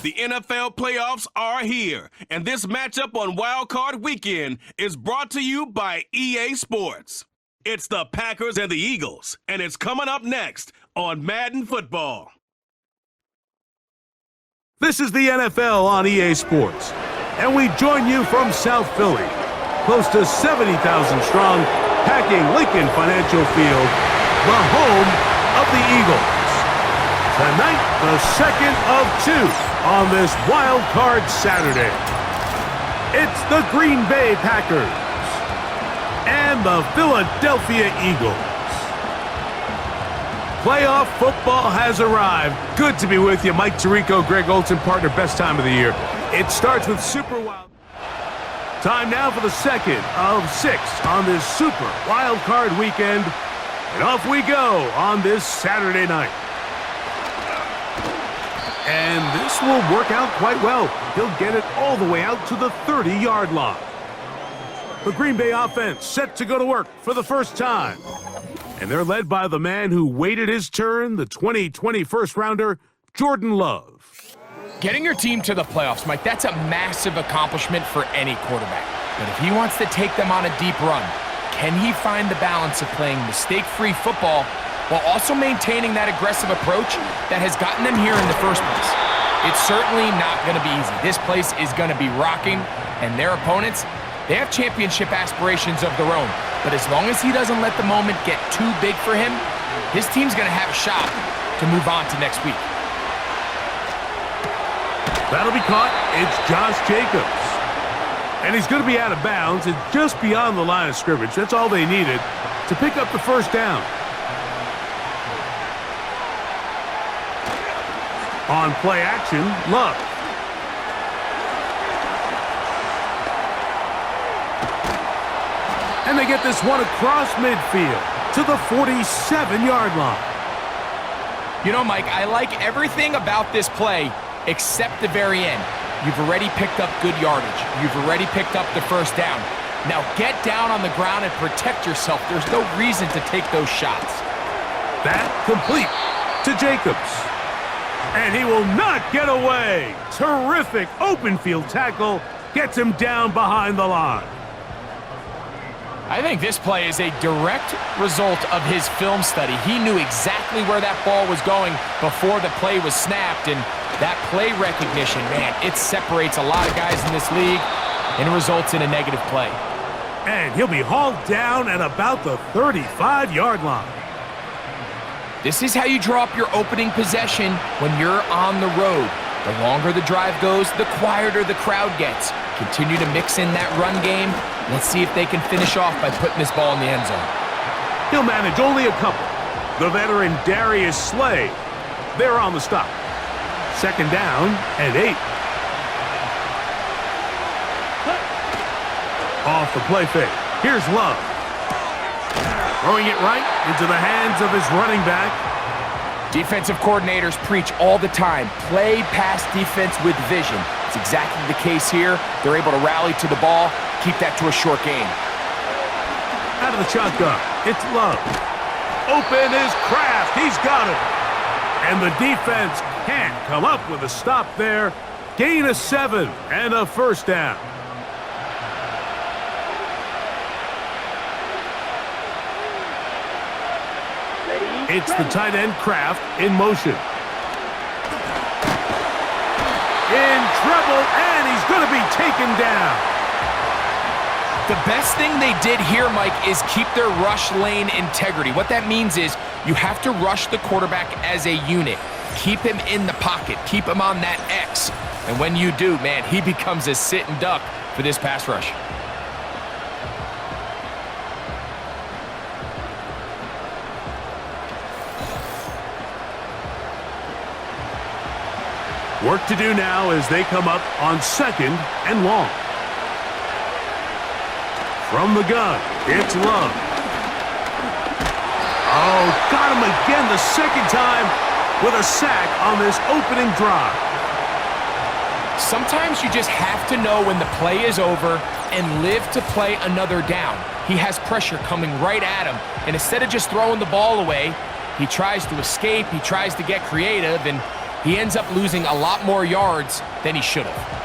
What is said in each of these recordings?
The NFL playoffs are here, and this matchup on Wild Card Weekend is brought to you by EA Sports. It's the Packers and the Eagles, and it's coming up next on Madden Football. This is the NFL on EA Sports, and we join you from South Philly, close to 70,000 strong, packing Lincoln Financial Field, the home of the Eagles. Tonight, the second of two on this Wild Card Saturday. It's the Green Bay Packers and the Philadelphia Eagles. Playoff football has arrived. Good to be with you. Mike Tirico, Greg Olson, partner, best time of the year. It starts with Super Wild. Time now for the second of 6 on this Super Wild Card Weekend. And off we go on this Saturday night. And this will work out quite well. He'll get it all the way out to the 30-yard line. The Green Bay offense set to go to work for the first time. And they're led by the man who waited his turn, the 2020 first-rounder, Jordan Love. Getting your team to the playoffs, Mike, that's a massive accomplishment for any quarterback. But if he wants to take them on a deep run, can he find the balance of playing mistake-free football while also maintaining that aggressive approach that has gotten them here in the first place? It's certainly not going to be easy. This place is going to be rocking, and their opponents, they have championship aspirations of their own. But as long as he doesn't let the moment get too big for him, his team's going to have a shot to move on to next week. That'll be caught. It's Josh Jacobs. And he's going to be out of bounds and just beyond the line of scrimmage. That's all they needed to pick up the first down. On play action, Love. And they get this one across midfield to the 47-yard line. You know, Mike, I like everything about this play except the very end. You've already picked up good yardage. You've already picked up the first down. Now get down on the ground and protect yourself. There's no reason to take those shots. That complete to Jacobs. And he will not get away. Terrific open field tackle. Gets him down behind the line. I think this play is a direct result of his film study. He knew exactly where that ball was going before the play was snapped, and that play recognition, man, it separates a lot of guys in this league, and it results in a negative play. And he'll be hauled down at about the 35-yard line. This is how you draw up your opening possession when you're on the road. The longer the drive goes, the quieter the crowd gets. Continue to mix in that run game. Let's see if they can finish off by putting this ball in the end zone. He'll manage only a couple. The veteran Darius Slay. They're on the stop. Second down and 8. Off the play fake. Here's Love. Throwing it right into the hands of his running back. Defensive coordinators preach all the time, play pass defense with vision. It's exactly the case here. They're able to rally to the ball, keep that to a short game. Out of the shotgun, it's Love. Open is Kraft. He's got it. And the defense can't come up with a stop there. Gain of 7 and a first down. It's the tight end Kraft in motion. In trouble, and he's going to be taken down. The best thing they did here, Mike, is keep their rush lane integrity. What that means is you have to rush the quarterback as a unit. Keep him in the pocket. Keep him on that X. And when you do, man, he becomes a sitting duck for this pass rush. Work to do now as they come up on second and long. From the gun, it's Love. Oh, got him again the second time with a sack on this opening drive. Sometimes you just have to know when the play is over and live to play another down. He has pressure coming right at him, and instead of just throwing the ball away, he tries to escape, he tries to get creative, and he ends up losing a lot more yards than he should have.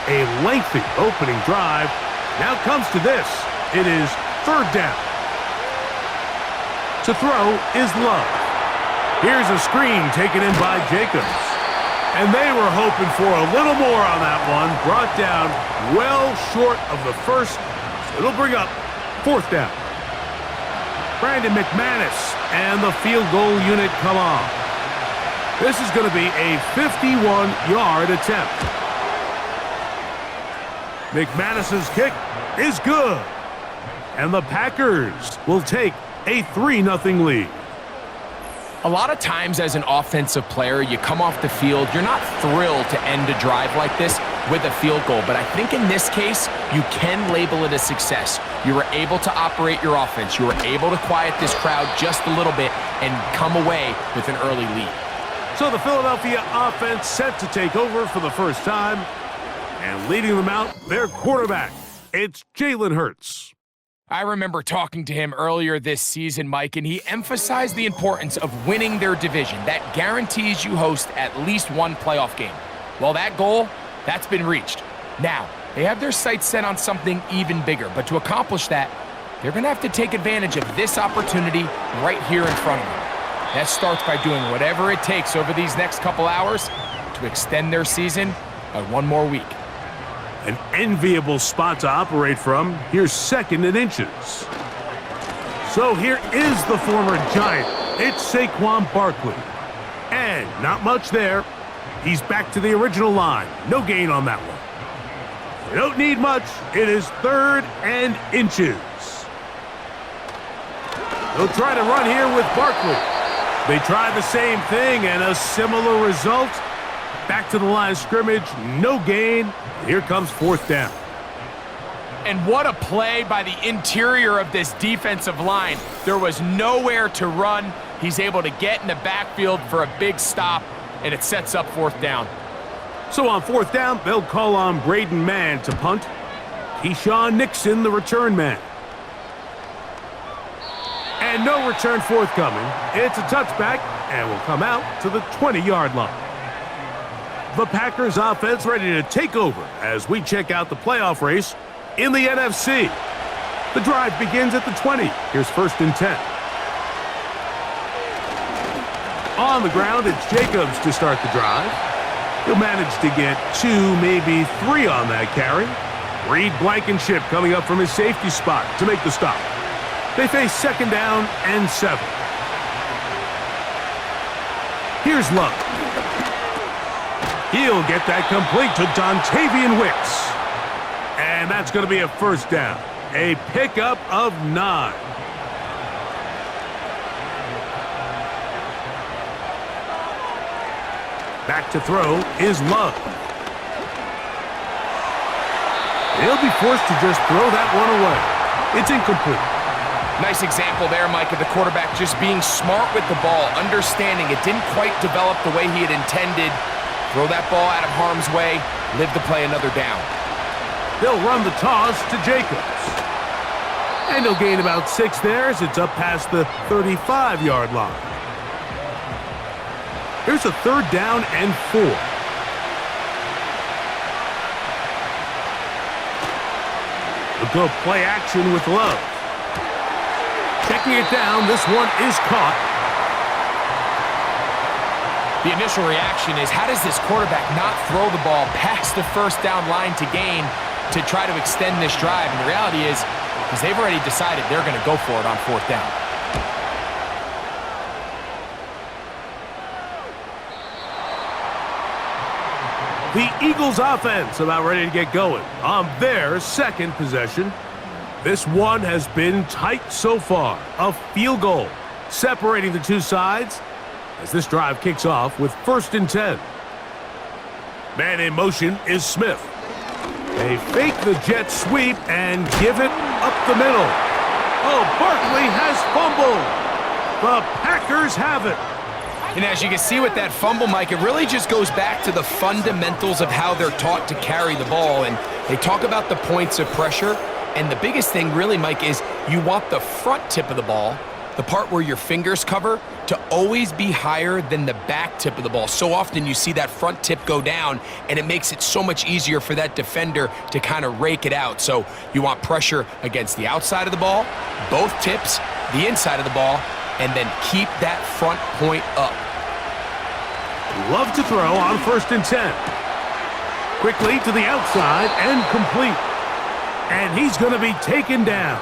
A lengthy opening drive. Now comes to this. It is third down. To throw is Love. Here's a screen taken in by Jacobs. And they were hoping for a little more on that one. Brought down well short of the first. So it'll bring up fourth down. Brandon McManus and the field goal unit come on. This is going to be a 51-yard attempt. McManus's kick is good. And the Packers will take a 3-0 lead. A lot of times as an offensive player, you come off the field, you're not thrilled to end a drive like this with a field goal. But I think in this case, you can label it a success. You were able to operate your offense. You were able to quiet this crowd just a little bit and come away with an early lead. So the Philadelphia offense set to take over for the first time. And leading them out, their quarterback. It's Jalen Hurts. I remember talking to him earlier this season, Mike, and he emphasized the importance of winning their division. That guarantees you host at least one playoff game. Well, that goal, that's been reached. Now, they have their sights set on something even bigger, but to accomplish that, they're going to have to take advantage of this opportunity right here in front of them. That starts by doing whatever it takes over these next couple hours to extend their season by one more week. An enviable spot to operate from. Here's second and inches. So here is the former Giant. It's Saquon Barkley. And not much there. He's back to the original line. No gain on that one. They don't need much. It is third and inches. They'll try to run here with Barkley. They try the same thing and a similar result. Back to the line of scrimmage. No gain. Here comes fourth down. And what a play by the interior of this defensive line. There was nowhere to run. He's able to get in the backfield for a big stop, and it sets up fourth down. So on fourth down, they'll call on Braden Mann to punt. Keyshawn Nixon, the return man. And no return forthcoming. It's a touchback, and will come out to the 20-yard line. The Packers offense ready to take over as we check out the playoff race in the NFC. The drive begins at the 20. Here's first and 10. On the ground, it's Jacobs to start the drive. He'll manage to get 2, maybe 3 on that carry. Reed Blankenship coming up from his safety spot to make the stop. They face second down and 7. Here's Love. He'll get that complete to Dontavian Wicks. And that's going to be a first down. A pickup of 9. Back to throw is Love. He'll be forced to just throw that one away. It's incomplete. Nice example there, Mike, of the quarterback just being smart with the ball, understanding it didn't quite develop the way he had intended. Throw that ball out of harm's way, live to play another down. They'll run the toss to Jacobs. And he'll gain about 6 there as it's up past the 35-yard line. Here's a third down and 4. They'll go play action with Love. Checking it down, this one is caught. The initial reaction is, how does this quarterback not throw the ball past the first down line to gain to try to extend this drive? And the reality is, because they've already decided they're going to go for it on fourth down. The Eagles offense about ready to get going on their second possession. This one has been tight so far. A field goal separating the two sides as this drive kicks off with first and 10. Man in motion is Smith. They fake the jet sweep and give it up the middle. Oh, Barkley has fumbled. The Packers have it. And as you can see with that fumble, Mike, it really just goes back to the fundamentals of how they're taught to carry the ball. And they talk about the points of pressure. And the biggest thing really, Mike, is you want the front tip of the ball the part where your fingers cover, to always be higher than the back tip of the ball. So often you see that front tip go down, and it makes it so much easier for that defender to kind of rake it out. So you want pressure against the outside of the ball, both tips, the inside of the ball, and then keep that front point up. Love to throw on 1st and 10. Quickly to the outside and complete. And he's going to be taken down.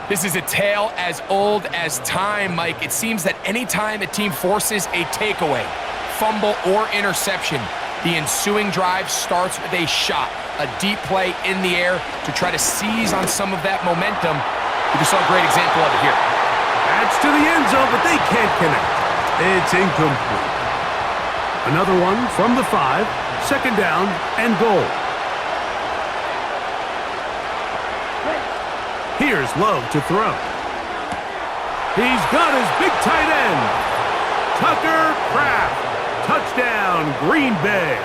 This is a tale as old as time, Mike. It seems that anytime a team forces a takeaway, fumble, or interception, the ensuing drive starts with a shot, a deep play in the air to try to seize on some of that momentum. We just saw a great example of it here. That's to the end zone, but they can't connect. It's incomplete. Another one from the 5, 2nd down and goal. Here's Love to throw. He's got his big tight end. Tucker Kraft. Touchdown, Green Bay.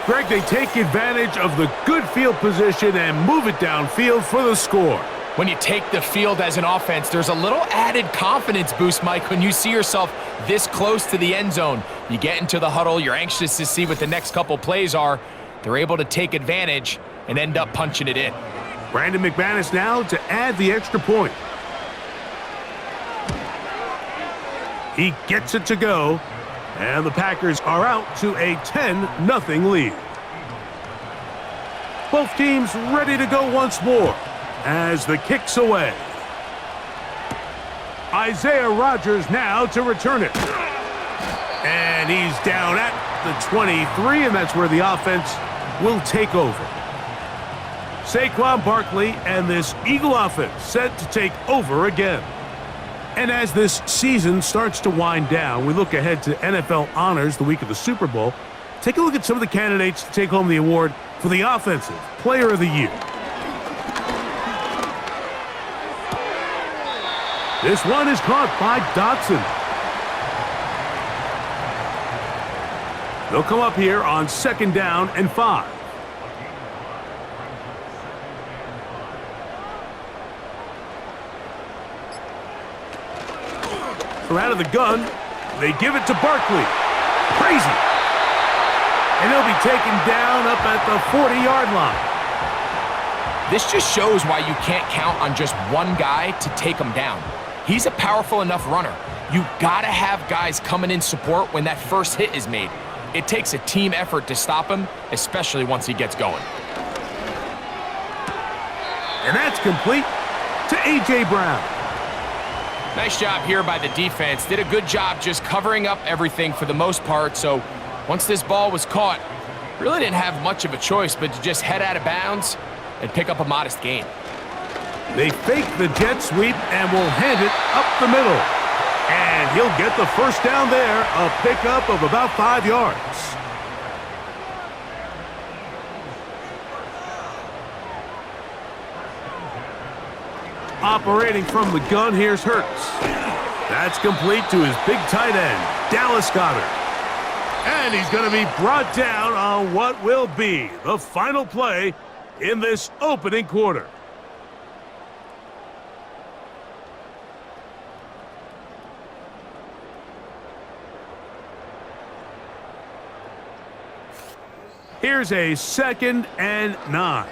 Greg, they take advantage of the good field position and move it downfield for the score. When you take the field as an offense, there's a little added confidence boost, Mike, when you see yourself this close to the end zone. You get into the huddle, you're anxious to see what the next couple plays are. They're able to take advantage and end up punching it in. Brandon McManus now to add the extra point. He gets it to go, and the Packers are out to a 10-0 lead. Both teams ready to go once more as the kick's away. Isaiah Rodgers now to return it. And he's down at the 23, and that's where the offense will take over. Saquon Barkley and this Eagle offense set to take over again. And as this season starts to wind down, we look ahead to NFL honors the week of the Super Bowl. Take a look at some of the candidates to take home the award for the Offensive Player of the Year. This one is caught by Dotson. They'll come up here on 2nd down and 5. From out of the gun, they give it to Barkley. Crazy. And he'll be taken down up at the 40-yard line. This just shows why you can't count on just one guy to take him down. He's a powerful enough runner. You gotta have guys coming in support when that first hit is made. It takes a team effort to stop him, especially once he gets going. And that's complete to A.J. Brown. Nice job here by the defense. Did a good job just covering up everything for the most part. So once this ball was caught, really didn't have much of a choice but to just head out of bounds and pick up a modest gain. They fake the jet sweep and will hand it up the middle. And he'll get the first down there, a pickup of about 5 yards. Operating from the gun, here's Hurts. That's complete to his big tight end, Dallas Goedert. And he's going to be brought down on what will be the final play in this opening quarter. Here's a 2nd and 9.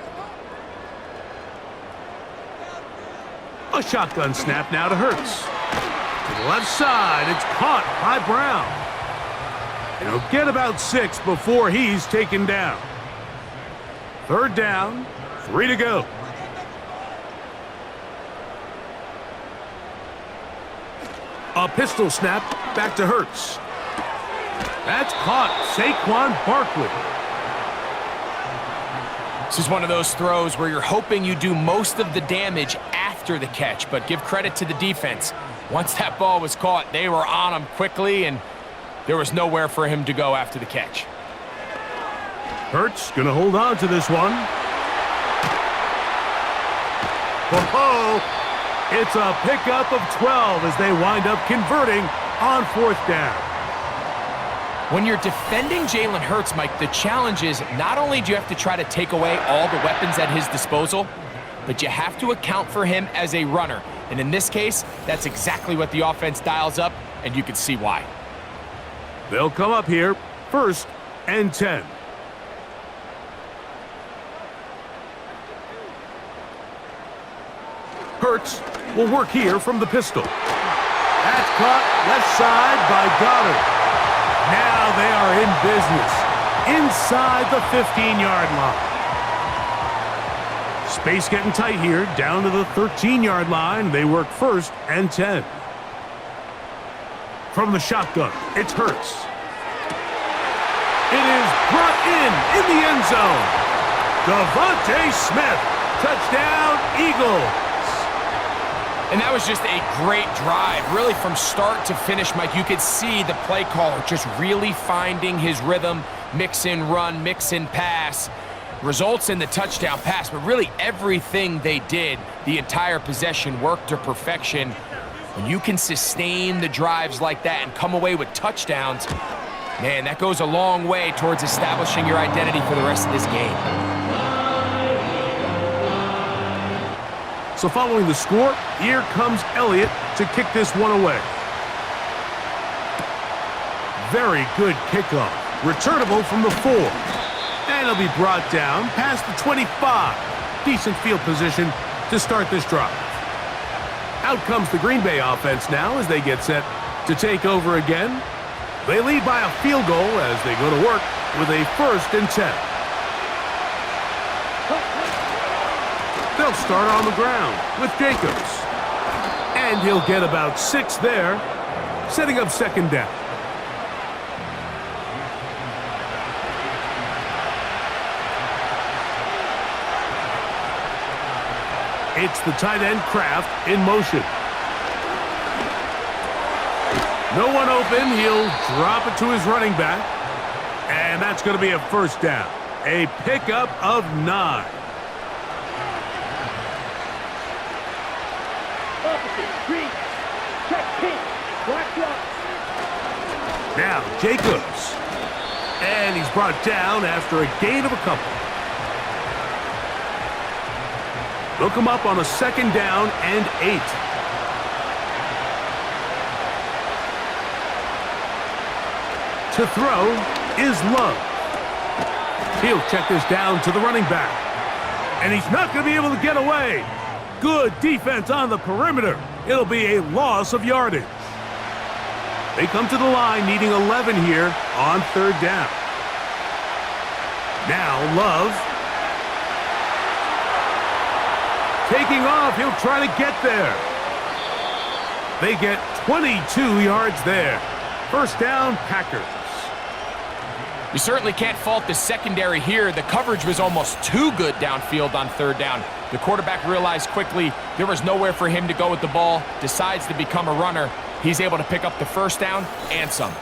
A shotgun snap now to Hurts. To the left side, it's caught by Brown. And he'll get about 6 before he's taken down. 3rd down, 3 to go. A pistol snap back to Hurts. That's caught. Saquon Barkley. This is one of those throws where you're hoping you do most of the damage after the catch, but give credit to the defense. Once that ball was caught, they were on him quickly, and there was nowhere for him to go after the catch. Hurts gonna hold on to this one. Whoa! It's a pickup of 12 as they wind up converting on 4th down. When you're defending Jalen Hurts, Mike, the challenge is not only do you have to try to take away all the weapons at his disposal, but you have to account for him as a runner. And in this case, that's exactly what the offense dials up, and you can see why. They'll come up here, 1st and 10. Hurts will work here from the pistol. That's caught left side by Goddard. Now they are in business inside the 15-yard line. Space getting tight here, down to the 13-yard line. They work 1st and 10. From the shotgun, it's Hurts. It is brought in the end zone. Devontae Smith, touchdown Eagles. And that was just a great drive. Really from start to finish, Mike, you could see the play caller just really finding his rhythm, mix in run, mix in pass. Results in the touchdown pass, but really everything they did, the entire possession worked to perfection. When you can sustain the drives like that and come away with touchdowns, man, that goes a long way towards establishing your identity for the rest of this game. So following the score, here comes Elliott to kick this one away. Very good kickoff. Returnable from the 4. And it'll be brought down past the 25. Decent field position to start this drive. Out comes the Green Bay offense now as they get set to take over again. They lead by a field goal as they go to work with a 1st and 10. They'll start on the ground with Jacobs. And he'll get about 6 there, setting up 2nd down. It's the tight end Kraft in motion. No one open. He'll drop it to his running back. And that's going to be a 1st down. A pickup of 9. Now Jacobs. And he's brought down after a gain of a couple. They'll come up on a 2nd down and 8. To throw is Love. He'll check this down to the running back. And he's not going to be able to get away. Good defense on the perimeter. It'll be a loss of yardage. They come to the line needing 11 here on 3rd down. Now Love. Taking off, he'll try to get there. They get 22 yards there. 1st down, Packers. You certainly can't fault the secondary here. The coverage was almost too good downfield on 3rd down. The quarterback realized quickly there was nowhere for him to go with the ball, decides to become a runner. He's able to pick up the 1st down and some.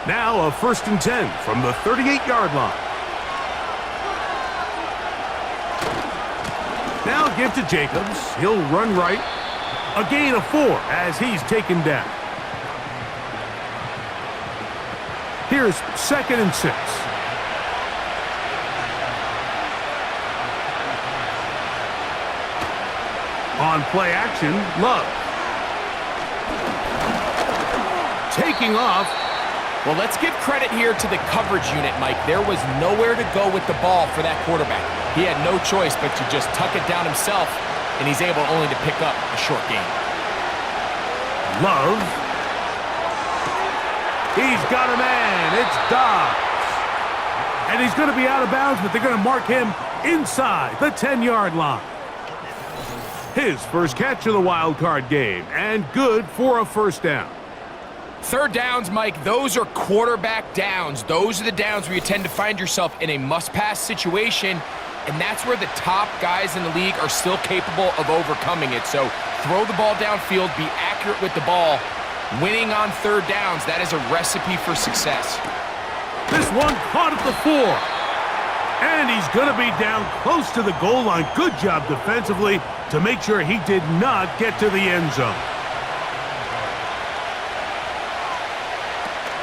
Now a 1st and 10 from the 38-yard line. Now give to Jacobs. He'll run right. A gain of 4 as he's taken down. Here's 2nd and 6. On play action, Love. Taking off. Well, let's give credit here to the coverage unit, Mike. There was nowhere to go with the ball for that quarterback. He had no choice but to just tuck it down himself, and he's able only to pick up a short gain. Love. He's got a man. It's Dobbs. And he's going to be out of bounds, but they're going to mark him inside the 10-yard line. His first catch of the wild card game, and good for a 1st down. 3rd downs, Mike, those are quarterback downs. Those are the downs where you tend to find yourself in a must-pass situation, and that's where the top guys in the league are still capable of overcoming it. So throw the ball downfield, be accurate with the ball. Winning on 3rd downs, that is a recipe for success. This one caught at the 4. And he's going to be down close to the goal line. Good job defensively to make sure he did not get to the end zone.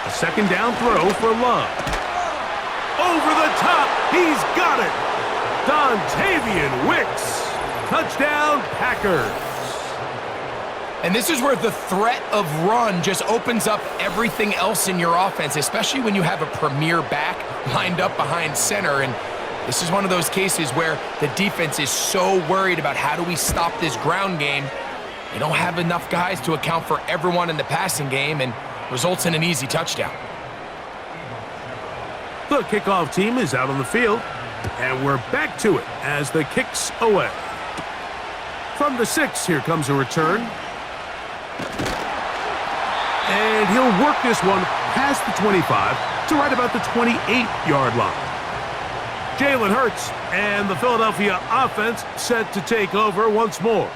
A 2nd down throw for Love. Over the top. He's got it. Dontavian Wicks. Touchdown, Packers. And this is where the threat of run just opens up everything else in your offense, especially when you have a premier back lined up behind center. And this is one of those cases where the defense is so worried about how do we stop this ground game. They don't have enough guys to account for everyone in the passing game, and results in an easy touchdown. The kickoff team is out on the field, and we're back to it as the kick's away. From the 6, here comes a return. And he'll work this one past the 25 to right about the 28-yard line. Jalen Hurts and the Philadelphia offense set to take over once more.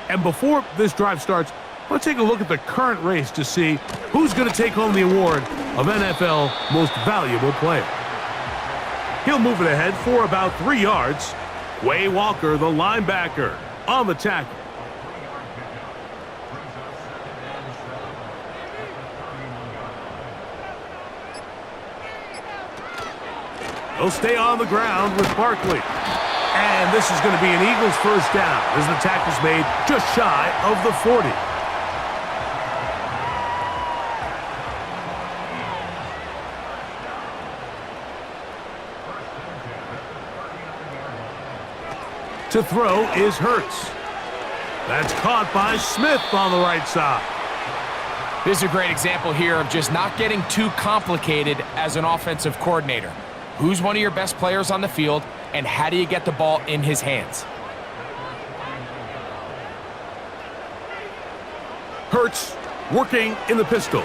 And before this drive starts, let's take a look at the current race to see who's going to take home the award of NFL Most Valuable Player. He'll move it ahead for about 3 yards. Quay Walker, the linebacker, on the tackle. He'll stay on the ground with Barkley. And this is going to be an Eagles first down as the tackle's made just shy of the 40. To throw is Hurts. That's caught by Smith on the right side. This is a great example here of just not getting too complicated as an offensive coordinator. Who's one of your best players on the field, and how do you get the ball in his hands? Hurts working in the pistol.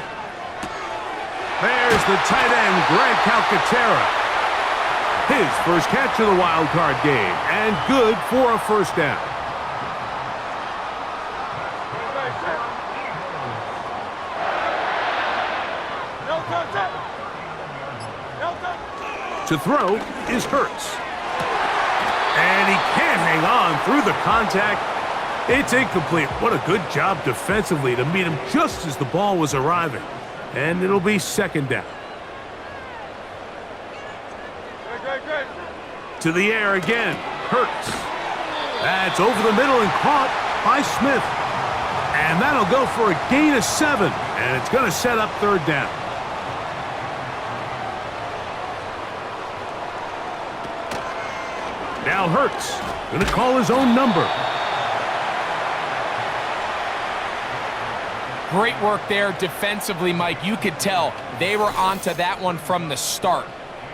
There's the tight end, Grant Calcaterra. His first catch of the wild card game, and good for a first down. To throw is Hurts. And he can't hang on through the contact. It's incomplete. What a good job defensively to meet him just as the ball was arriving. And it'll be second down. To the air again, Hurts. That's over the middle and caught by Smith. And that'll go for a gain of 7. And it's going to set up third down. Now Hurts going to call his own number. Great work there defensively, Mike. You could tell they were onto that one from the start.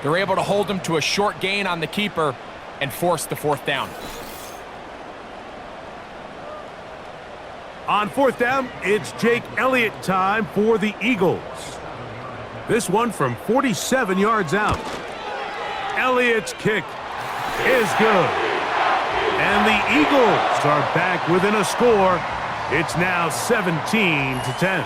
They're able to hold him to a short gain on the keeper and force the fourth down. On fourth down, it's Jake Elliott time for the Eagles. This one from 47 yards out. Elliott's kick is good. And the Eagles are back within a score. It's now 17-10.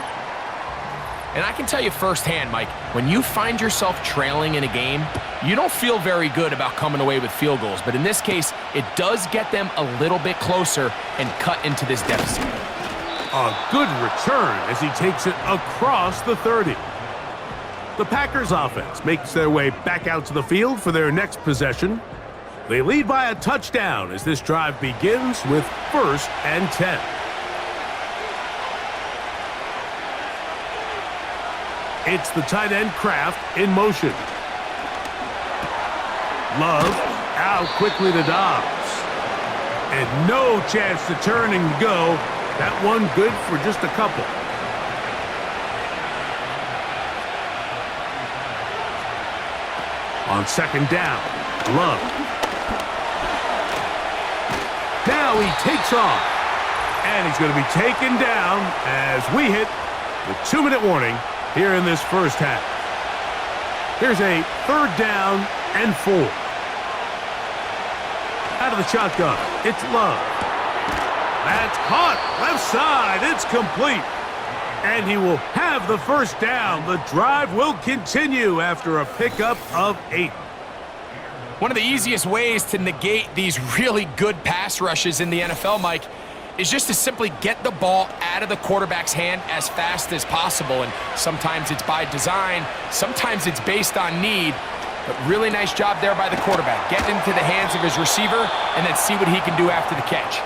And I can tell you firsthand, Mike, when you find yourself trailing in a game, you don't feel very good about coming away with field goals. But in this case, it does get them a little bit closer and cut into this deficit. A good return as he takes it across the 30. The Packers offense makes their way back out to the field for their next possession. They lead by a touchdown as this drive begins with 1st and 10. It's the tight end Kraft in motion. Love out quickly to Dobbs. And no chance to turn and go. That one good for just a couple. On second down, Love. Now he takes off. And he's going to be taken down as we hit the 2-minute warning here in this first half. Here's a 3rd down and 4. Out of the shotgun, it's Love. That's caught left side. It's complete. And he will have the first down. The drive will continue after a pickup of 8. One of the easiest ways to negate these really good pass rushes in the NFL, Mike, is just to simply get the ball out of the quarterback's hand as fast as possible. And sometimes it's by design, sometimes it's based on need. But really nice job there by the quarterback, getting into the hands of his receiver and then see what he can do after the catch.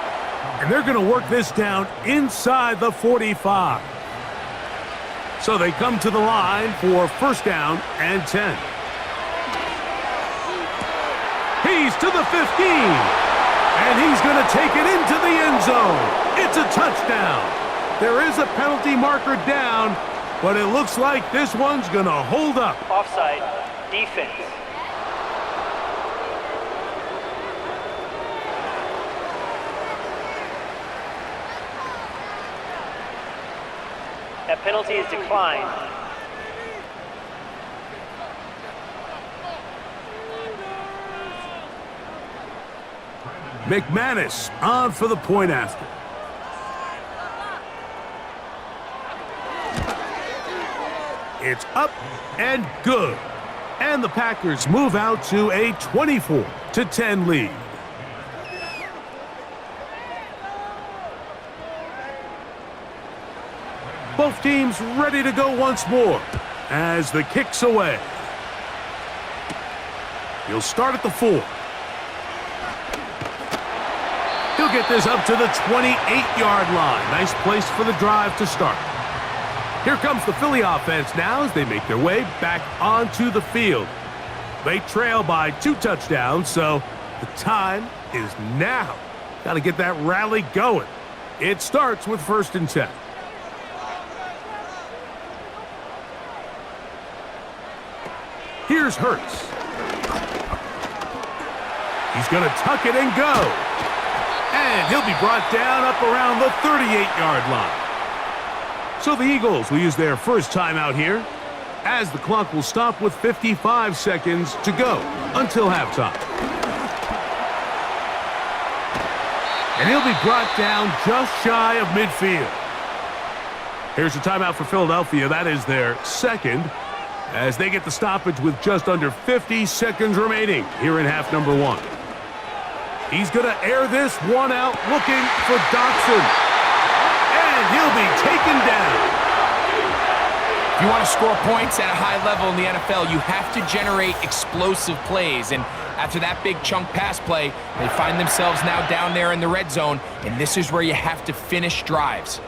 And they're going to work this down inside the 45. So they come to the line for first down and 10. He's to the 15. And he's going to take it into the end zone. It's a touchdown. There is a penalty marker down, but it looks like this one's going to hold up. Offside, defense. That penalty is declined. McManus on for the point after. It's up and good. And the Packers move out to a 24-10 lead. Both teams ready to go once more as the kick's away. He'll start at the 4. He'll get this up to the 28-yard line. Nice place for the drive to start. Here comes the Philly offense now as they make their way back onto the field. They trail by 2 touchdowns, so the time is now. Got to get that rally going. It starts with first and 10. Here's Hurts. He's going to tuck it and go. And he'll be brought down up around the 38-yard line. So the Eagles will use their first timeout here as the clock will stop with 55 seconds to go until halftime. And he'll be brought down just shy of midfield. Here's a timeout for Philadelphia. That is their second as they get the stoppage with just under 50 seconds remaining here in half number 1. He's going to air this one out looking for Dotson. And he'll be taken down. If you want to score points at a high level in the NFL, you have to generate explosive plays. And after that big chunk pass play, they find themselves now down there in the red zone. And this is where you have to finish drives.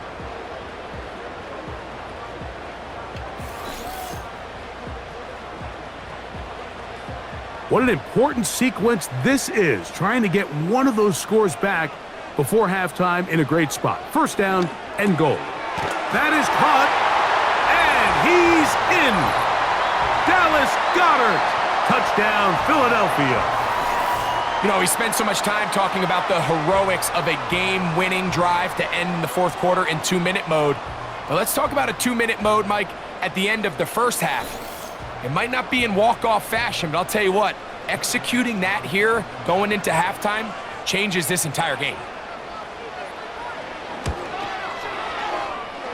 What an important sequence this is, trying to get one of those scores back before halftime in a great spot. First down and goal. That is caught, and he's in. Dallas Goedert, touchdown Philadelphia. You know, we spent so much time talking about the heroics of a game-winning drive to end the fourth quarter in 2-minute mode. But let's talk about a 2-minute mode, Mike, at the end of the first half. It might not be in walk-off fashion, but I'll tell you what, executing that here going into halftime changes this entire game.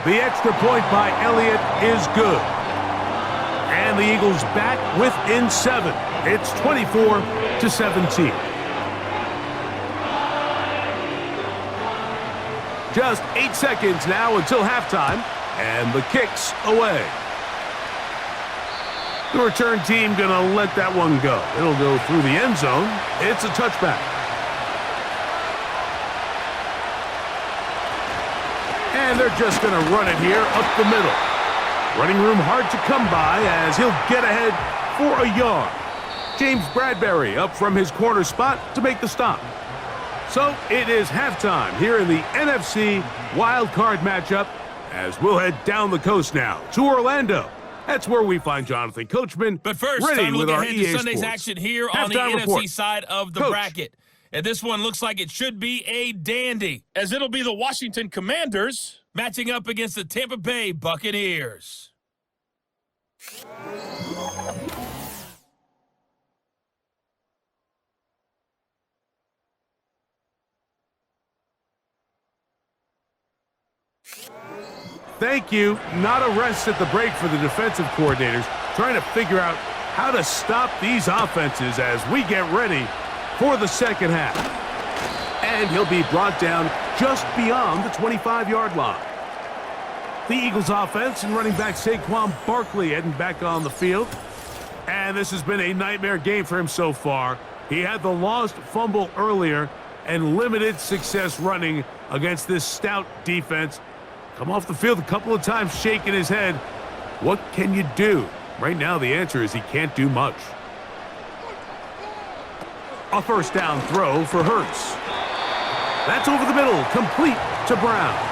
The extra point by Elliott is good. And the Eagles back within 7. It's 24-17. Just 8 seconds now until halftime, and the kick's away. The return team going to let that one go. It'll go through the end zone. It's a touchback. And they're just going to run it here up the middle. Running room hard to come by as he'll get ahead for a yard. James Bradbury up from his corner spot to make the stop. So it is halftime here in the NFC wildcard matchup as we'll head down the coast now to Orlando. That's where we find Jonathan Coachman. But first, ready time to with look our ahead EA to Sunday's Sports action here on the halftime NFC report. side of the Coach. bracket. And this one looks like it should be a dandy, as it'll be the Washington Commanders matching up against the Tampa Bay Buccaneers. Thank you. Not a rest at the break for the defensive coordinators, trying to figure out how to stop these offenses as we get ready for the second half. And he'll be brought down just beyond the 25-yard line. The Eagles offense and running back Saquon Barkley heading back on the field. And this has been a nightmare game for him so far. He had the lost fumble earlier and limited success running against this stout defense. Come off the field a couple of times shaking his head. What can you do? Right now the answer is he can't do much. A first down throw for Hurts. That's over the middle, complete to Brown.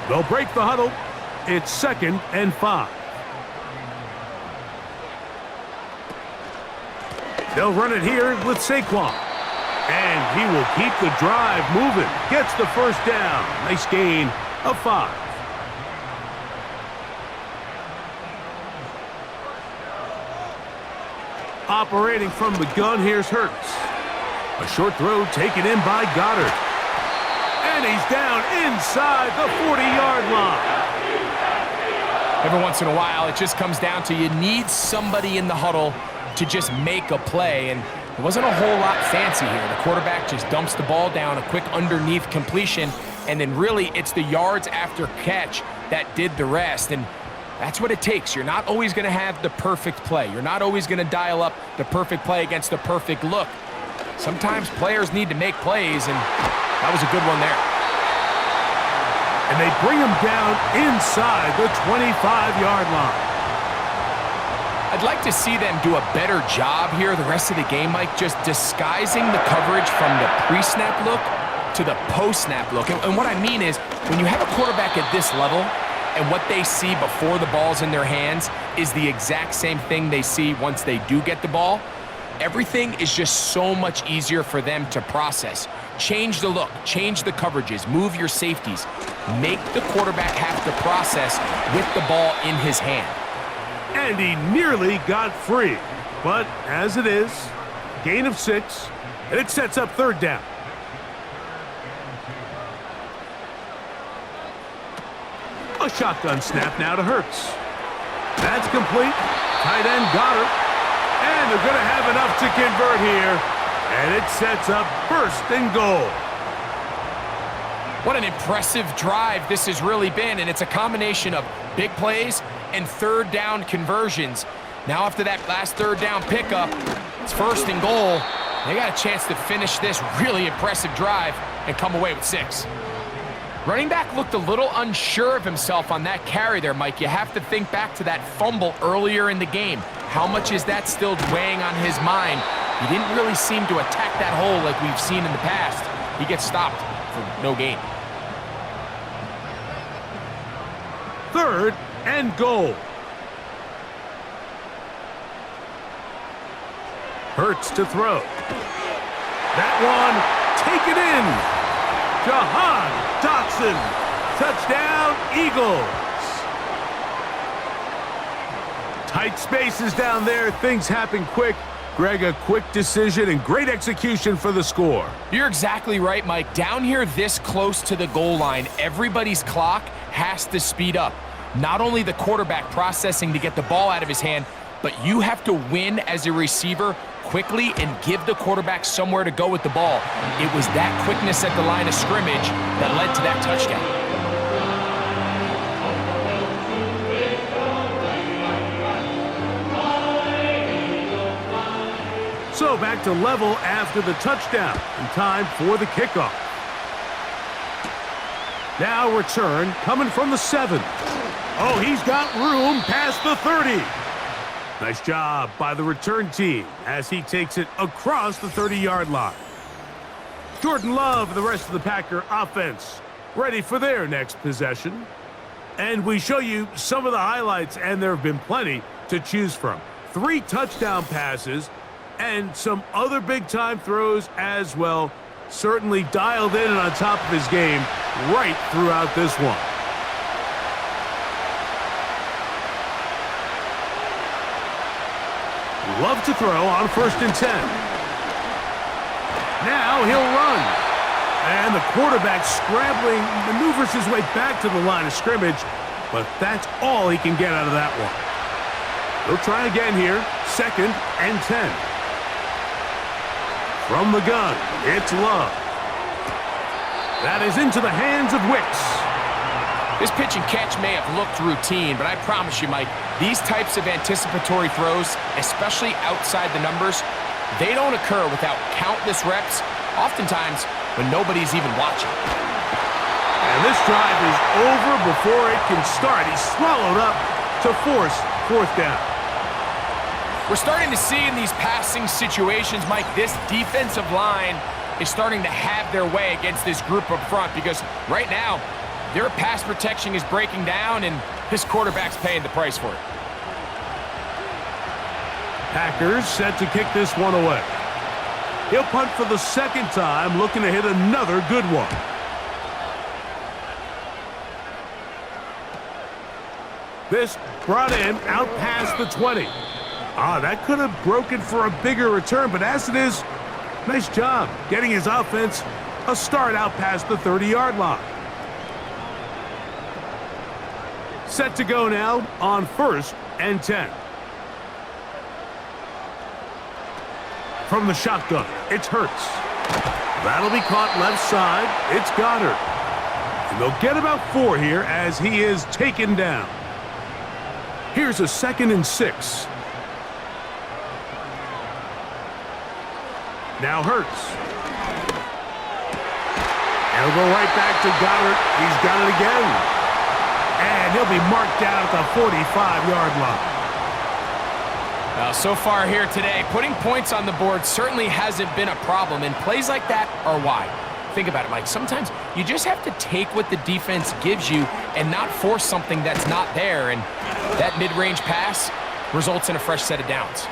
They'll break the huddle. It's 2nd and 5. They'll run it here with Saquon. And he will keep the drive moving. Gets the first down. Nice gain of 5. Operating from the gun, here's Hurts. A short throw taken in by Goddard. And he's down inside the 40-yard line. Every once in a while, it just comes down to you need somebody in the huddle to just make a play, and it wasn't a whole lot fancy here. The quarterback just dumps the ball down, a quick underneath completion, and then really it's the yards after catch that did the rest, and that's what it takes. You're not always going to have the perfect play. You're not always going to dial up the perfect play against the perfect look. Sometimes players need to make plays, and that was a good one there. And they bring him down inside the 25-yard line. I'd like to see them do a better job here the rest of the game, Mike, just disguising the coverage from the pre-snap look to the post-snap look. And what I mean is, when you have a quarterback at this level, and what they see before the ball's in their hands is the exact same thing they see once they do get the ball, everything is just so much easier for them to process. Change the look, change the coverages, move your safeties. Make the quarterback have to process with the ball in his hand. And he nearly got free. But as it is, gain of 6, and it sets up 3rd down. A shotgun snap now to Hurts. That's complete. Tight end Goddard. And they're going to have enough to convert here. And it sets up 1st and goal. What an impressive drive this has really been, and it's a combination of big plays and 3rd down conversions. Now after that last 3rd down pickup, it's 1st and goal. They got a chance to finish this really impressive drive and come away with 6. Running back looked a little unsure of himself on that carry there, Mike. You have to think back to that fumble earlier in the game. How much is that still weighing on his mind? He didn't really seem to attack that hole like we've seen in the past. He gets stopped for no gain. 3rd and goal. Hurts to throw. That one taken in. Jahan Dotson. Touchdown, Eagles. Tight spaces down there. Things happen quick. Greg, a quick decision and great execution for the score. You're exactly right, Mike. Down here this close to the goal line, everybody's clock has to speed up. Not only the quarterback processing to get the ball out of his hand, but you have to win as a receiver quickly and give the quarterback somewhere to go with the ball. It was that quickness at the line of scrimmage that led to that touchdown. So back to level after the touchdown, and time for the kickoff. Now return coming from the 7. Oh, he's got room past the 30. Nice job by the return team as he takes it across the 30-yard line. Jordan Love and the rest of the Packer offense ready for their next possession. And we show you some of the highlights, and there have been plenty to choose from. 3 touchdown passes and some other big-time throws as well. Certainly dialed in and on top of his game right throughout this one. Love to throw on 1st and 10. Now he'll run. And the quarterback scrambling, maneuvers his way back to the line of scrimmage, but that's all he can get out of that one. He'll try again here, 2nd and 10. From the gun, it's Love. That is into the hands of Wicks. This pitch and catch may have looked routine, but I promise you, Mike, these types of anticipatory throws, especially outside the numbers, they don't occur without countless reps, oftentimes when nobody's even watching. And this drive is over before it can start. He's swallowed up to force fourth down. We're starting to see in these passing situations, Mike, this defensive line is starting to have their way against this group up front because right now, their pass protection is breaking down, and this quarterback's paying the price for it. Packers set to kick this one away. He'll punt for the second time, looking to hit another good one. This brought in out past the 20. That could have broken for a bigger return, but as it is, nice job getting his offense a start out past the 30-yard line. Set to go now on 1st and 10. From the shotgun, it's Hurts. That'll be caught left side. It's Goddard. And they'll get about 4 here as he is taken down. Here's a 2nd and 6. Now Hurts. And he'll go right back to Goddard. He's got it again. And he'll be marked down at the 45-yard line. Well, so far here today, putting points on the board certainly hasn't been a problem, and plays like that are why. Think about it, Mike. Sometimes you just have to take what the defense gives you and not force something that's not there, and that mid-range pass results in a fresh set of downs.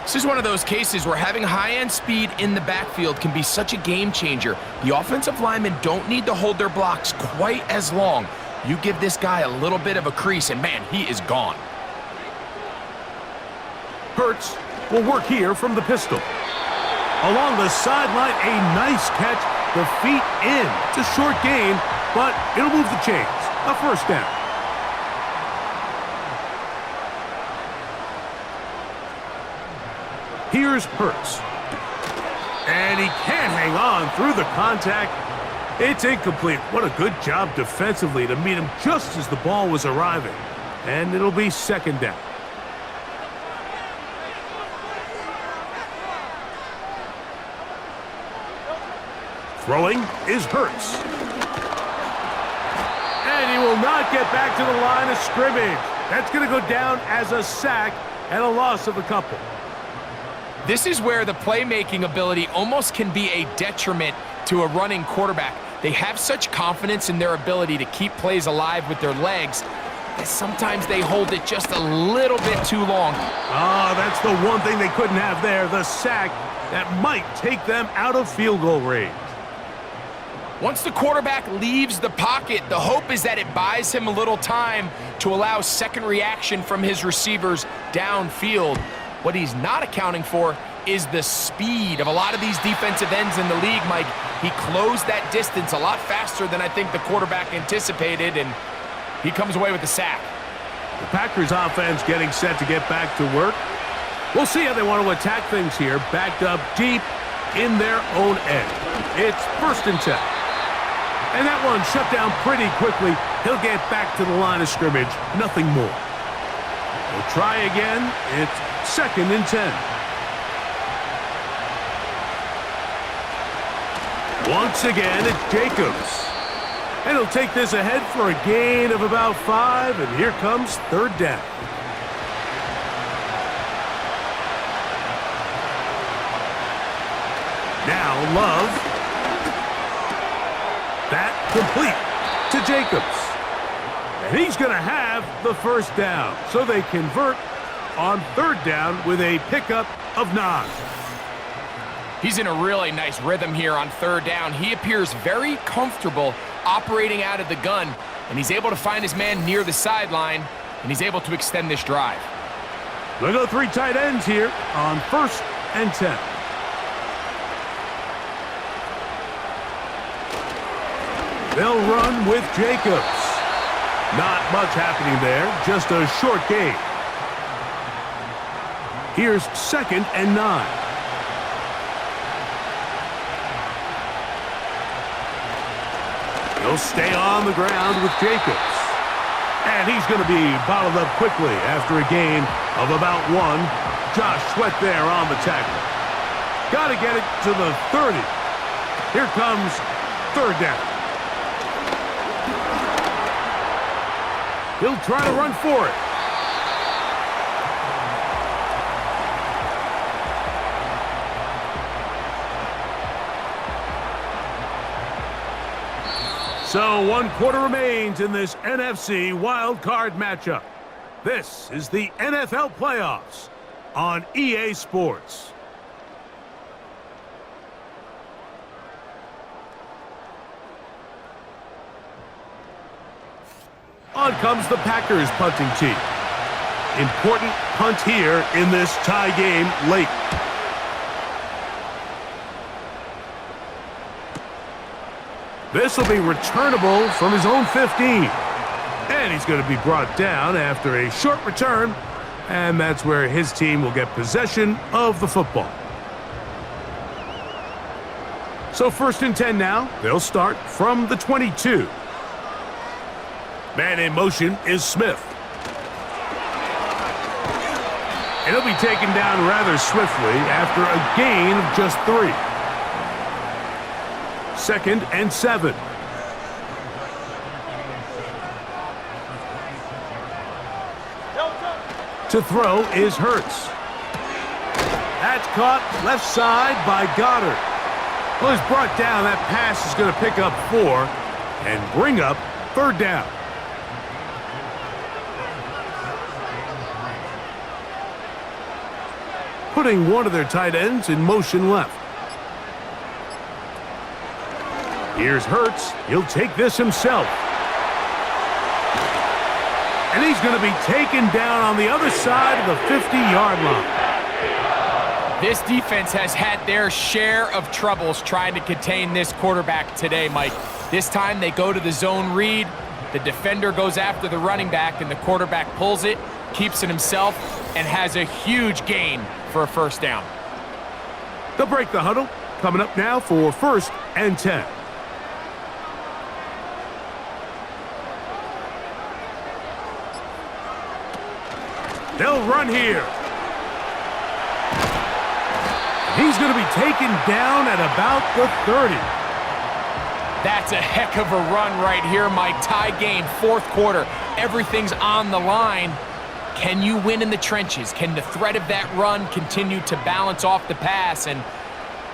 This is one of those cases where having high-end speed in the backfield can be such a game changer. The offensive linemen don't need to hold their blocks quite as long. You give this guy a little bit of a crease, and man, he is gone. Hurts will work here from the pistol. Along the sideline, a nice catch. The feet in. It's a short gain, but it'll move the chains. A first down. Here's Hurts. And he can't hang on through the contact. It's incomplete. What a good job defensively to meet him just as the ball was arriving. And it'll be 2nd down. Throwing is Hurts. And he will not get back to the line of scrimmage. That's going to go down as a sack and a loss of a couple. This is where the playmaking ability almost can be a detriment to a running quarterback. They have such confidence in their ability to keep plays alive with their legs that sometimes they hold it just a little bit too long. That's the one thing they couldn't have there, the sack that might take them out of field goal range. Once the quarterback leaves the pocket, the hope is that it buys him a little time to allow second reaction from his receivers downfield. What he's not accounting for is the speed of a lot of these defensive ends in the league, Mike. He closed that distance a lot faster than I think the quarterback anticipated, and he comes away with the sack. The Packers offense getting set to get back to work. We'll see how they want to attack things here, backed up deep in their own end. It's 1st and 10. And that one shut down pretty quickly. He'll get back to the line of scrimmage, nothing more. We'll try again. It's 2nd and 10. Once again, it's Jacobs. And he'll take this ahead for a gain of about 5, and here comes 3rd down. Now Love. That complete to Jacobs. And he's going to have the 1st down. So they convert on 3rd down with a pickup of 9. He's in a really nice rhythm here on 3rd down. He appears very comfortable operating out of the gun, and he's able to find his man near the sideline, and he's able to extend this drive. They'll go 3 tight ends here on 1st and 10. They'll run with Jacobs. Not much happening there, just a short gain. Here's 2nd and 9. He'll stay on the ground with Jacobs. And he's going to be bottled up quickly after a gain of about 1. Josh Sweat there on the tackle. Got to get it to the 30. Here comes 3rd down. He'll try to run for it. So 1 quarter remains in this NFC wildcard matchup. This is the NFL playoffs on EA Sports. On comes the Packers punting team. Important punt here in this tie game late. This will be returnable from his own 15. And he's going to be brought down after a short return. And that's where his team will get possession of the football. So 1st and 10 now. They'll start from the 22. Man in motion is Smith. And he'll be taken down rather swiftly after a gain of just 3. 2nd and 7. To throw is Hurts. That's caught left side by Goddard. Well, he's brought down. That pass is going to pick up 4 and bring up 3rd down. Putting one of their tight ends in motion left. Here's Hurts. He'll take this himself. And he's going to be taken down on the other side of the 50-yard line. This defense has had their share of troubles trying to contain this quarterback today, Mike. This time they go to the zone read. The defender goes after the running back, and the quarterback pulls it, keeps it himself, and has a huge gain for a 1st down. They'll break the huddle. Coming up now for 1st and 10. They'll run here. He's going to be taken down at about the 30. That's a heck of a run right here, Mike. Tie game, 4th quarter. Everything's on the line. Can you win in the trenches? Can the threat of that run continue to balance off the pass? And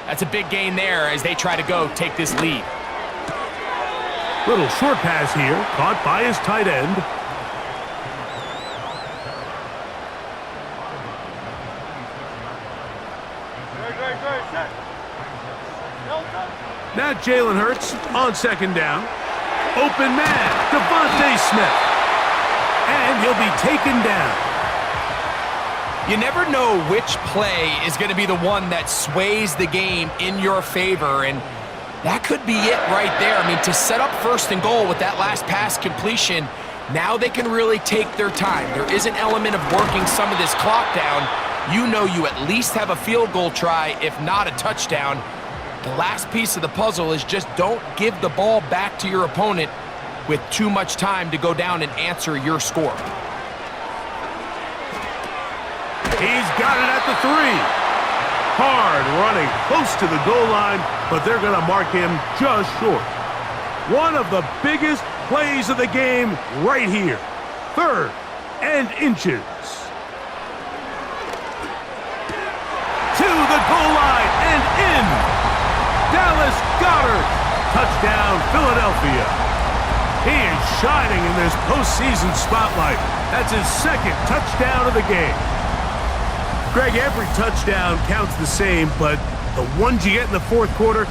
that's a big gain there as they try to go take this lead. Little short pass here, caught by his tight end. Now Jalen Hurts on 2nd down. Open man, Devontae Smith. And he'll be taken down. You never know which play is going to be the one that sways the game in your favor, and that could be it right there. I mean, to set up 1st and goal with that last pass completion, now they can really take their time. There is an element of working some of this clock down. You know you at least have a field goal try, if not a touchdown. The last piece of the puzzle is just don't give the ball back to your opponent with too much time to go down and answer your score. He's got it at the 3. Hard running close to the goal line, but they're going to mark him just short. One of the biggest plays of the game right here. 3rd and inches. To the goal line and in. Dallas Goddard. Touchdown, Philadelphia. He is shining in this postseason spotlight. That's his 2nd touchdown of the game. Greg, every touchdown counts the same, but the ones you get in the 4th quarter,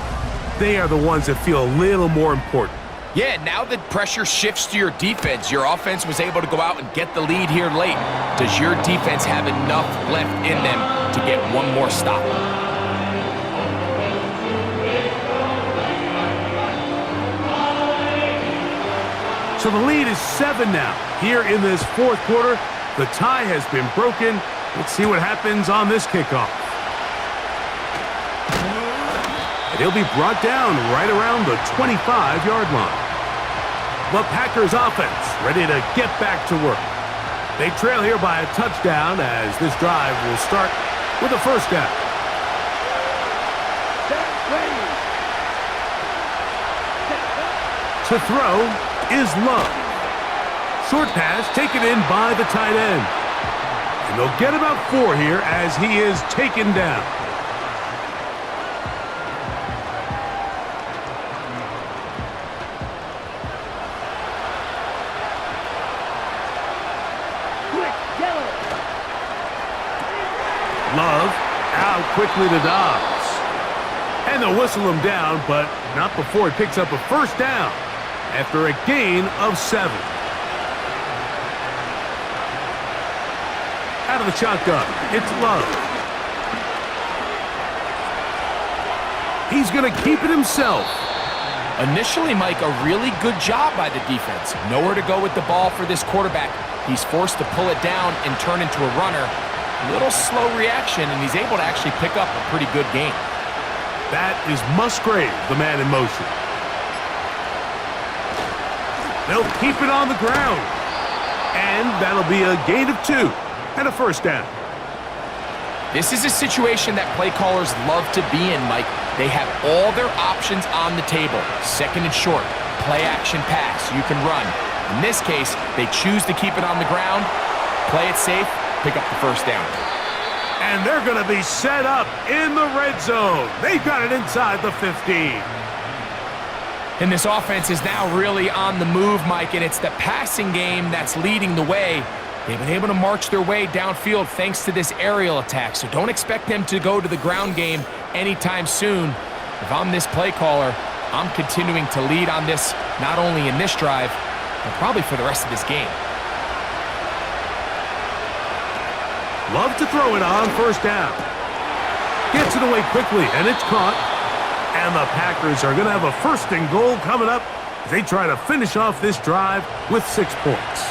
they are the ones that feel a little more important. Yeah, now that pressure shifts to your defense, your offense was able to go out and get the lead here late. Does your defense have enough left in them to get one more stop? So the lead is 7 now. Here in this 4th quarter, the tie has been broken. Let's see what happens on this kickoff. And he'll be brought down right around the 25-yard line. The Packers offense ready to get back to work. They trail here by a touchdown as this drive will start with a first down. To throw is Love. Short pass taken in by the tight end. And they'll get about 4 here as he is taken down. Love out quickly to Dobbs. And they'll whistle him down, but not before he picks up a first down after a gain of 7. Out of the shotgun, it's Love. He's going to keep it himself. Initially, Mike, a really good job by the defense. Nowhere to go with the ball for this quarterback. He's forced to pull it down and turn into a runner. A little slow reaction, and he's able to actually pick up a pretty good gain. That is Musgrave, the man in motion. They'll keep it on the ground. And that'll be a gain of 2 and a first down. This is a situation that play callers love to be in, Mike. They have all their options on the table. Second and short, play action pass, you can run. In this case, they choose to keep it on the ground, play it safe, pick up the first down. And they're going to be set up in the red zone. They've got it inside the 15. And this offense is now really on the move, Mike, and it's the passing game that's leading the way. They've been able to march their way downfield thanks to this aerial attack, so don't expect them to go to the ground game anytime soon. If I'm this play caller, I'm continuing to lead on this, not only in this drive, but probably for the rest of this game. Love to throw it on first down. Gets it away quickly, and it's caught. And the Packers are going to have a first and goal coming up as they try to finish off this drive with 6 points.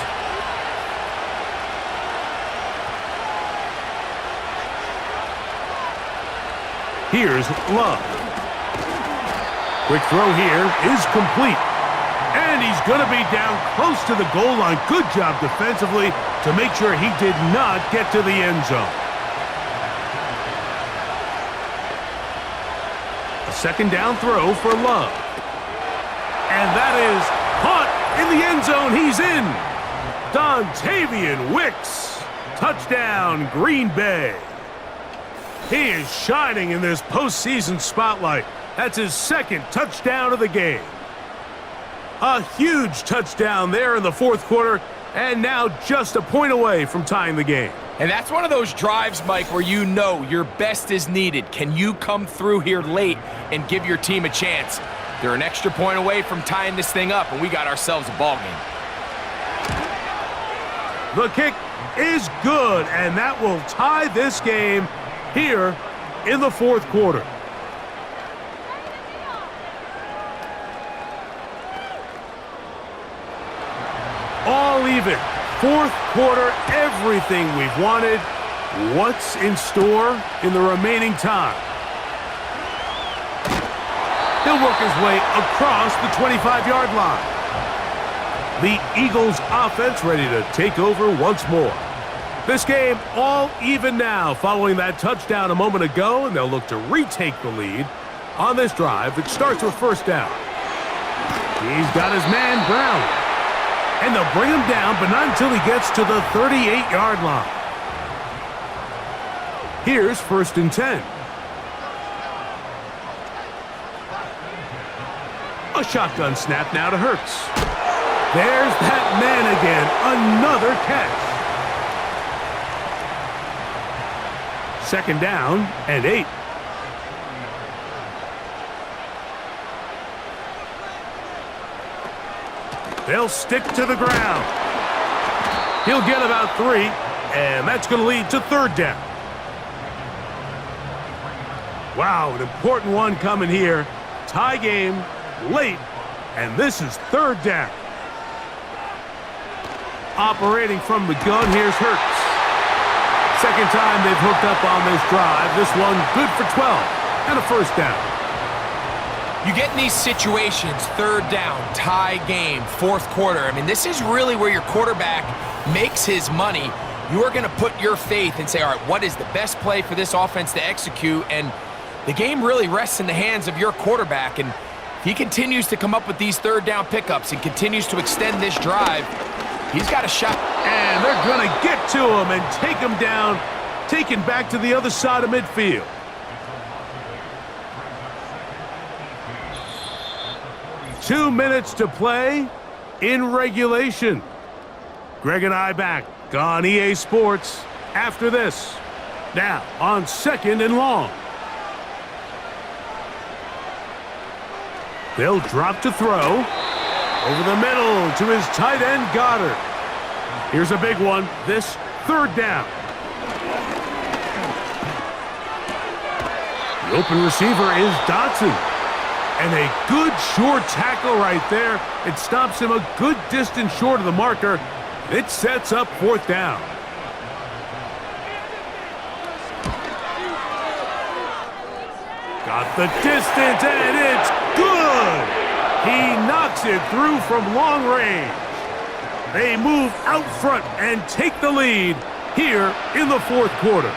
Here's Love. Quick throw here is complete. And he's going to be down close to the goal line. Good job defensively to make sure he did not get to the end zone. A second down throw for Love. And that is caught in the end zone. He's in. Dontavian Wicks. Touchdown, Green Bay. He is shining in this postseason spotlight. That's his second touchdown of the game. A huge touchdown there in the fourth quarter, and now just a point away from tying the game. And that's one of those drives, Mike, where you know your best is needed. Can you come through here late and give your team a chance? They're an extra point away from tying this thing up, and we got ourselves a ball game. The kick is good, and that will tie this game here in the fourth quarter. All even. Fourth quarter, everything we've wanted. What's in store in the remaining time? He'll work his way across the 25-yard line. The Eagles offense ready to take over once more. This game all even now following that touchdown a moment ago, and they'll look to retake the lead on this drive that starts with first down. He's got his man Brown. And they'll bring him down, but not until he gets to the 38-yard line. Here's first and 10. A shotgun snap now to Hurts. There's that man again. Another catch. Second down and 8. They'll stick to the ground. He'll get about 3, and that's going to lead to third down. Wow, an important one coming here. Tie game, late, and this is third down. Operating from the gun, here's Hurts. Second time they've hooked up on this drive. This one good for 12 and a first down. You get in these situations, third down, tie game, fourth quarter. I mean, this is really where your quarterback makes his money. You are going to put your faith and say, all right, what is the best play for this offense to execute? And the game really rests in the hands of your quarterback. And if he continues to come up with these third down pickups and continues to extend this drive, he's got a shot. And they're going to get to him and take him down, taken back to the other side of midfield. Two minutes to play in regulation. Greg and I back on EA Sports after this. Now on 2nd and long. They'll drop to throw. Over the middle to his tight end, Goddard. Here's a big one. This third down. The open receiver is Dotson. And a good short tackle right there. It stops him a good distance short of the marker. It sets up 4th down. Got the distance, and it's good. He knocks it through from long range. They move out front and take the lead here in the 4th quarter.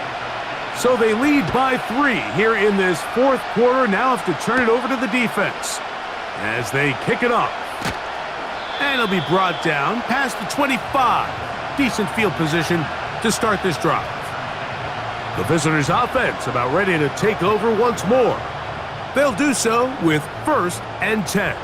So they lead by 3 here in this 4th quarter. Now have to turn it over to the defense as they kick it off. And it'll be brought down past the 25. Decent field position to start this drive. The visitors' offense about ready to take over once more. They'll do so with 1st and 10.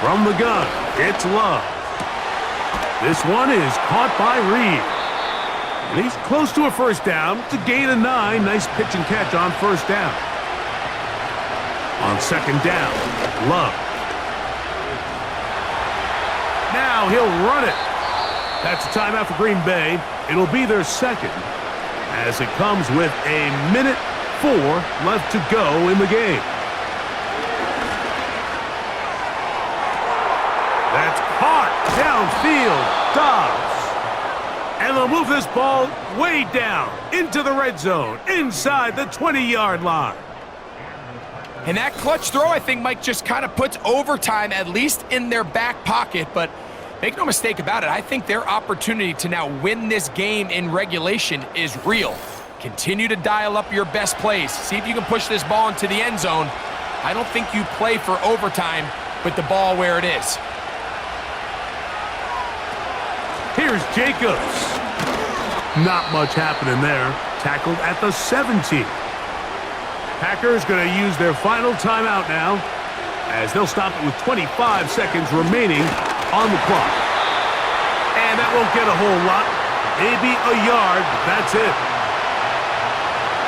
From the gun, it's Love. This one is caught by Reed. And he's close to a 1st down. It's a gain of 9. Nice pitch and catch on 1st down. On 2nd down, Love. Now he'll run it. That's a timeout for Green Bay. It'll be their 2nd as it comes with a minute 4 left to go in the game. That's caught downfield. Dobbs. And they'll move this ball way down into the red zone, inside the 20-yard line. And that clutch throw, I think, Mike, just kind of puts overtime at least in their back pocket. But make no mistake about it, I think their opportunity to now win this game in regulation is real. Continue to dial up your best plays. See if you can push this ball into the end zone. I don't think you play for overtime with the ball where it is. Here's Jacobs. Not much happening there. Tackled at the 17. Packers going to use their final timeout now as they'll stop it with 25 seconds remaining on the clock. And that won't get a whole lot. Maybe a yard. That's it.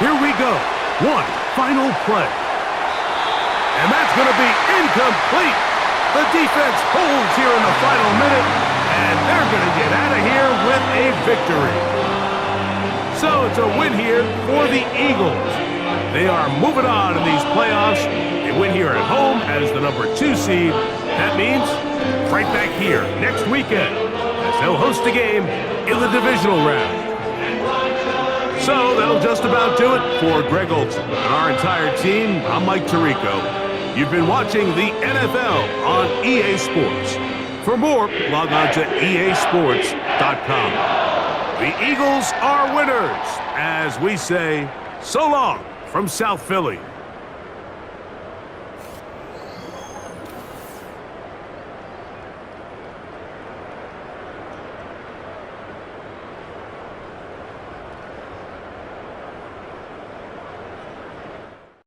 Here we go. One final play. And that's going to be incomplete. The defense holds here in the final minute, and they're going to get out of here with a victory. So it's a win here for the Eagles. They are moving on in these playoffs. They win here at home as the number 2 seed. That means right back here next weekend as they'll host a game in the divisional round. So that'll just about do it for Greg Olson and our entire team. I'm Mike Tirico. You've been watching the NFL on EA Sports. For more, log on to easports.com. The Eagles are winners, as we say so long from South Philly.